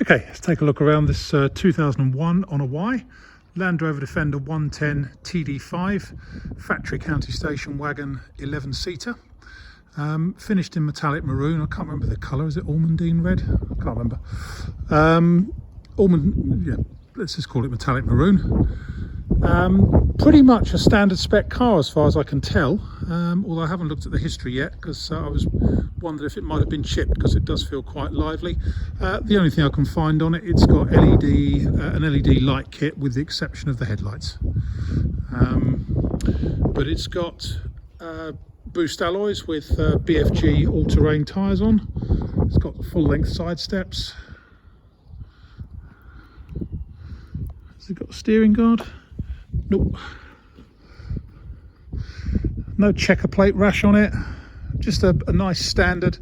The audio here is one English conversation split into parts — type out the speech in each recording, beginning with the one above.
Okay, let's take a look around this 2001 on a Y Land Rover Defender 110 TD5 factory county station wagon 11-seater. Finished in metallic maroon. I can't remember the colour. Is it almondine red? I can't remember. Yeah, let's just call it metallic maroon. Pretty much a standard spec car as far as I can tell, although I haven't looked at the history yet because I was wondering if it might have been chipped, because it does feel quite lively. The only thing I can find on it, it's got an LED light kit with the exception of the headlights, but it's got boost alloys with BFG all-terrain tyres on. It's got full-length side steps. Has it got a steering guard? Nope. No checker plate rash on it. Just a nice standard,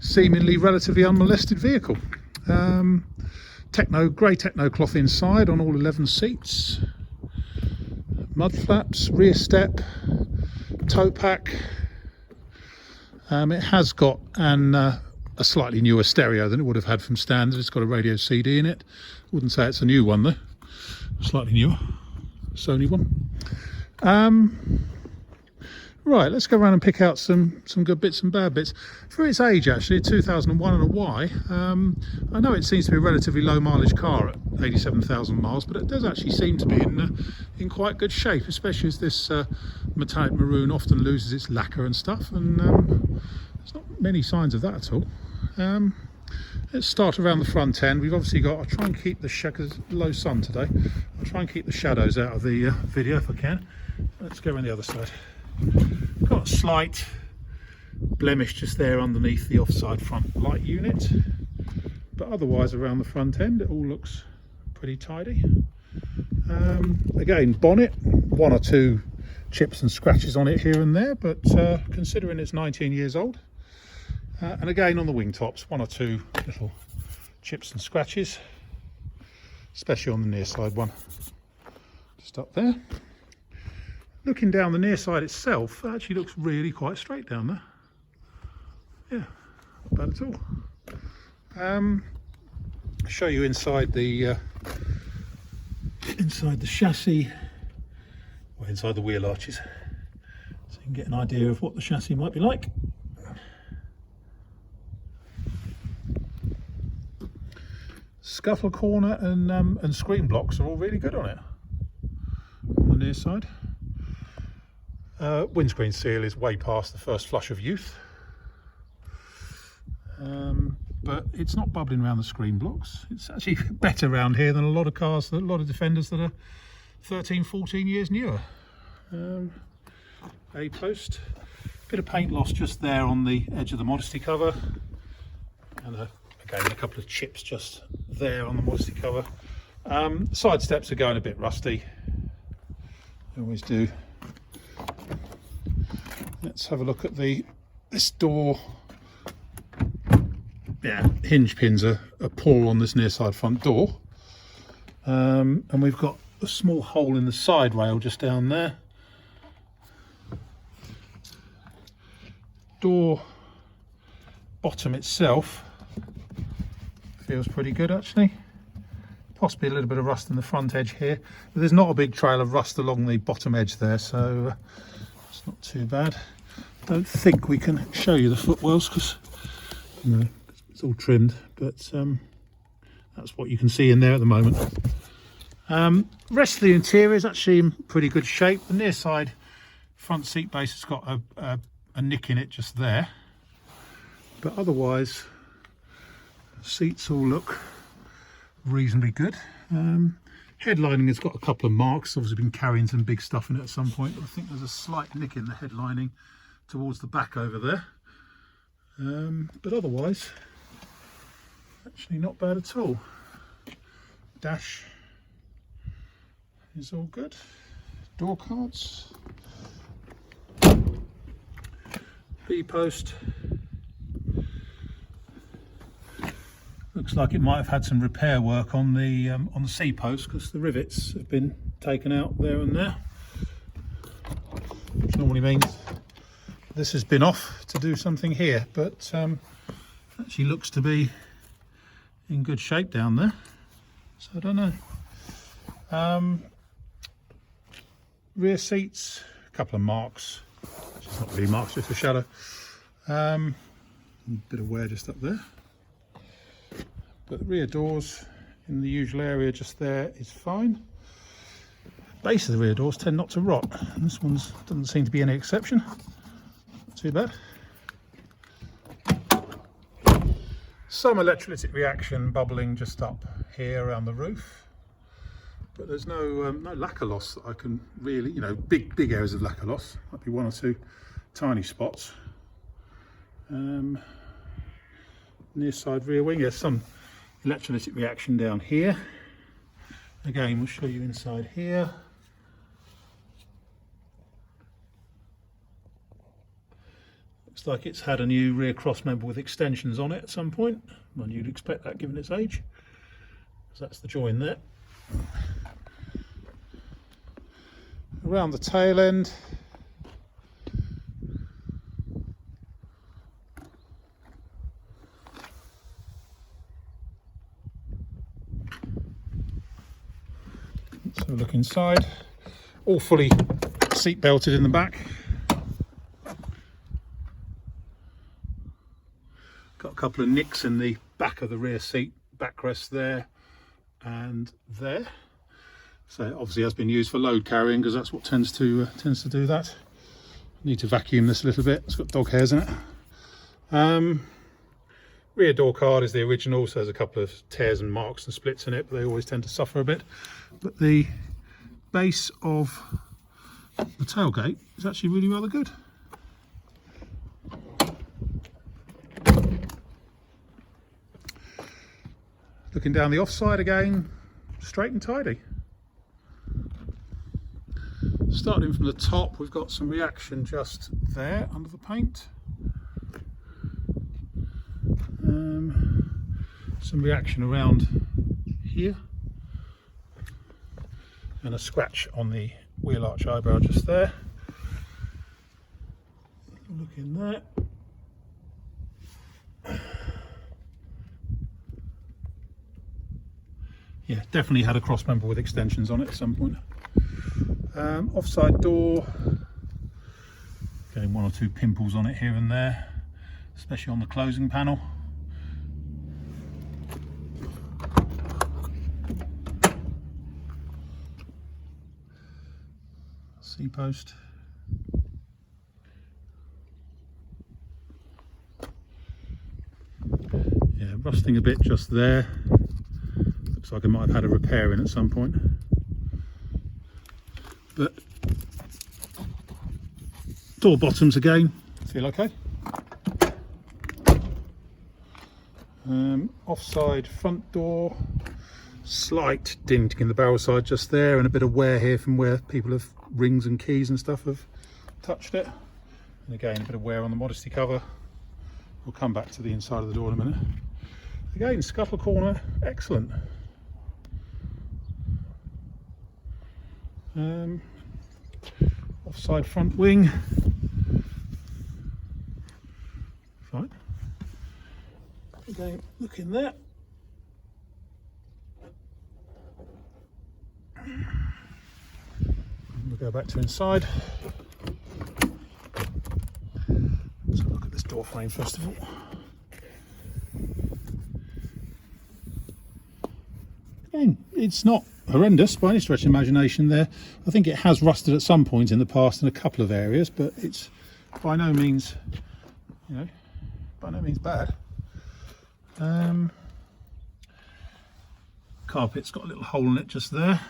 seemingly relatively unmolested vehicle. Grey techno cloth inside on all 11 seats. Mud flaps, rear step, tow pack. It has got a slightly newer stereo than it would have had from standard. It's got a radio CD in it. Wouldn't say it's a new one though. Slightly newer. Sony one. Right, let's go around and pick out some good bits and bad bits. For its age, actually, 2001 and a Y, I know it seems to be a relatively low mileage car at 87,000 miles, but it does actually seem to be in quite good shape, especially as this metallic maroon often loses its lacquer and stuff, and there's not many signs of that at all. Let's start around the front end. We've obviously got, I'll try and keep the because it's low sun today, I'll try and keep the shadows out of the video if I can. Let's go around the other side. Got a slight blemish just there underneath the offside front light unit, but otherwise around the front end it all looks pretty tidy. Again, bonnet, one or two chips and scratches on it here and there, but considering it's 19 years old. And again on the wing tops, one or two little chips and scratches, especially on the near side one, just up there. Looking down the near side itself, it actually looks really quite straight down there. Yeah, not bad at all. Show you inside the chassis, or inside the wheel arches, so you can get an idea of what the chassis might be like. Scuttle corner and screen blocks are all really good on it, on the near side. Windscreen seal is way past the first flush of youth, but it's not bubbling around the screen blocks. It's actually better around here than a lot of cars, a lot of Defenders that are 13, 14 years newer. A-post, bit of paint loss just there on the edge of the modesty cover, and again a couple of chips just there on the modesty cover. Side steps are going a bit rusty, they always do. Let's have a look at this door. Yeah, hinge pins are poor on this near side front door, and we've got a small hole in the side rail just down there. Door bottom itself feels pretty good actually. Possibly a little bit of rust in the front edge here, but there's not a big trail of rust along the bottom edge there, so it's not too bad. Don't think we can show you the footwells because it's all trimmed, but that's what you can see in there at the moment. Rest of the interior is actually in pretty good shape. The near side front seat base has got a nick in it just there, but otherwise the seats all look reasonably good. Headlining has got a couple of marks, obviously been carrying some big stuff in it at some point, but I think there's a slight nick in the headlining towards the back over there, but otherwise actually not bad at all. Dash is all good. Door cards, B-post, looks like it might have had some repair work on the C-post because the rivets have been taken out there and there, which normally means this has been off to do something here, but actually looks to be in good shape down there, so I don't know. Rear seats, a couple of marks, it's not really marks, just a shadow. A bit of wear just up there, but the rear doors in the usual area just there is fine. Base of the rear doors tend not to rot, and this one doesn't seem to be any exception. Not too bad. Some electrolytic reaction bubbling just up here around the roof, but there's no lacquer loss that I can really, big areas of lacquer loss. Might be one or two tiny spots. Near side rear wing, there's some electrolytic reaction down here. Again, we'll show you inside here. Looks like it's had a new rear cross member with extensions on it at some point. Well, you'd expect that given its age. So that's the join there. Around the tail end, let's have a look inside. All fully seat belted in the back. Got a couple of nicks in the back of the rear seat backrest there and there. So it obviously has been used for load carrying, because that's what tends to do that. Need to vacuum this a little bit. It's got dog hairs in it. Rear door card is the original, so there's a couple of tears and marks and splits in it, but they always tend to suffer a bit. But the base of the tailgate is actually really rather good. Looking down the offside again, straight and tidy. Starting from the top, we've got some reaction just there under the paint. Some reaction around here. And a scratch on the wheel arch eyebrow just there. Look in there. Yeah, definitely had a cross member with extensions on it at some point. Offside door, getting one or two pimples on it here and there, especially on the closing panel. C-post. Yeah, rusting a bit just there. Looks like I might have had a repair in at some point. But door bottoms again feel okay. Offside front door, slight dinting in the barrel side just there, and a bit of wear here from where people have rings and keys and stuff have touched it. And again, a bit of wear on the modesty cover. We'll come back to the inside of the door in a minute. Again, scuttle corner, excellent. Offside front wing, fine. Again, look in there. We'll go back to inside. Let's have a look at this door frame first of all. Again, it's not horrendous by any stretch of imagination there. I think it has rusted at some point in the past in a couple of areas, but it's by no means, by no means bad. Carpet's got a little hole in it just there.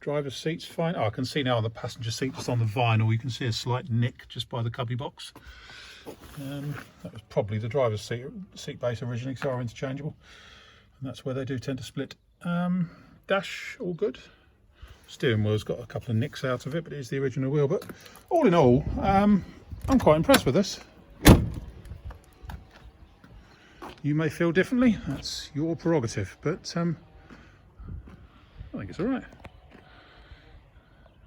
Driver's seat's fine. Oh, I can see now on the passenger seat, just on the vinyl, you can see a slight nick just by the cubby box. That was probably the driver's seat base originally, because they are interchangeable. And that's where they do tend to split. Dash, all good. Steering wheel's got a couple of nicks out of it, but it is the original wheel. But all in all, I'm quite impressed with this. You may feel differently, that's your prerogative, but I think it's all right.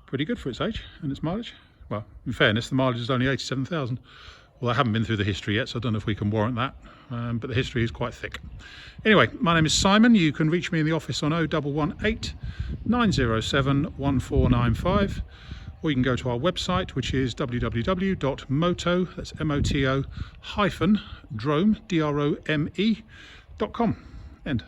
Pretty good for its age and its mileage. Well, in fairness, the mileage is only 87,000, Well, I haven't been through the history yet, so I don't know if we can warrant that, but the history is quite thick. Anyway, my name is Simon. You can reach me in the office on 0118 907 1495, or you can go to our website, which is www.moto, that's moto -drome, drome.com. End.